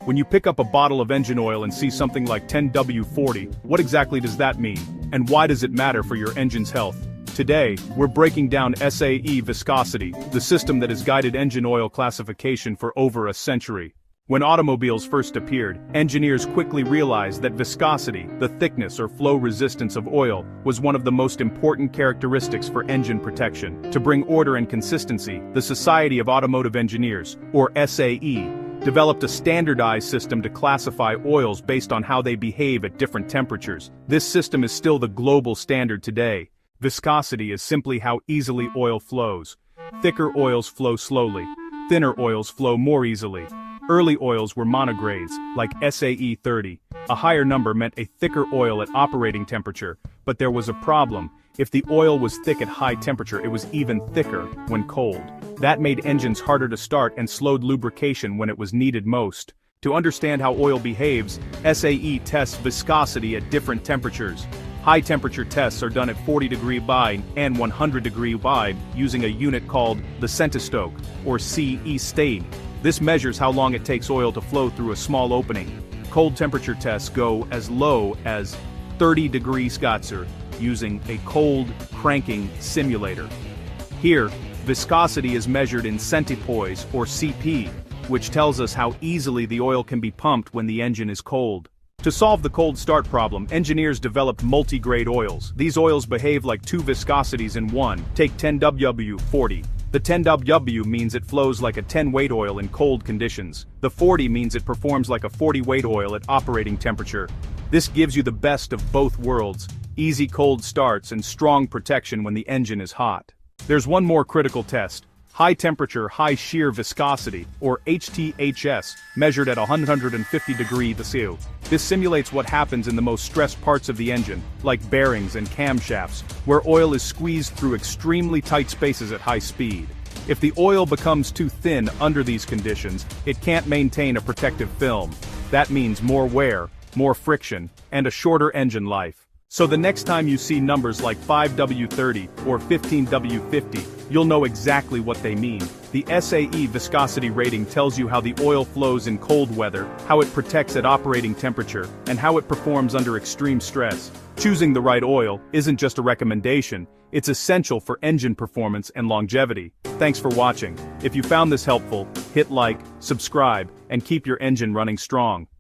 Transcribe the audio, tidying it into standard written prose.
When you pick up a bottle of engine oil and see something like 10W40, what exactly does that mean? And why does it matter for your engine's health? Today, we're breaking down SAE Viscosity, the system that has guided engine oil classification for over a century. When automobiles first appeared, engineers quickly realized that viscosity, the thickness or flow resistance of oil, was one of the most important characteristics for engine protection. To bring order and consistency, the Society of Automotive Engineers, or SAE, developed a standardized system to classify oils based on how they behave at different temperatures. This system is still the global standard today. Viscosity is simply how easily oil flows. Thicker oils flow slowly. Thinner oils flow more easily. Early oils were monogrades, like SAE 30. A higher number meant a thicker oil at operating temperature, but there was a problem. If the oil was thick at high temperature, it was even thicker when cold. That made engines harder to start and slowed lubrication when it was needed most. To understand how oil behaves, SAE tests viscosity at different temperatures. High-temperature tests are done at 40° by and 100° by using a unit called the centistoke, or CE stain. This measures how long it takes oil to flow through a small opening. Cold temperature tests go as low as 30° Scotzer, using a cold cranking simulator. Here, viscosity is measured in centipoise or CP, which tells us how easily the oil can be pumped when the engine is cold. To solve the cold start problem, engineers developed multigrade oils. These oils behave like two viscosities in one. Take 10W40. The 10W means it flows like a 10-weight oil in cold conditions. The 40 means it performs like a 40-weight oil at operating temperature. This gives you the best of both worlds: easy cold starts and strong protection when the engine is hot. There's one more critical test: high temperature, high shear viscosity, or HTHS, measured at 150° C. This simulates what happens in the most stressed parts of the engine, like bearings and camshafts, where oil is squeezed through extremely tight spaces at high speed. If the oil becomes too thin under these conditions, it can't maintain a protective film. That means more wear, more friction, and a shorter engine life. So the next time you see numbers like 5W30 or 15W50, you'll know exactly what they mean. The SAE viscosity rating tells you how the oil flows in cold weather, how it protects at operating temperature, and how it performs under extreme stress. Choosing the right oil isn't just a recommendation, it's essential for engine performance and longevity. Thanks for watching. If you found this helpful, hit like, subscribe, and keep your engine running strong.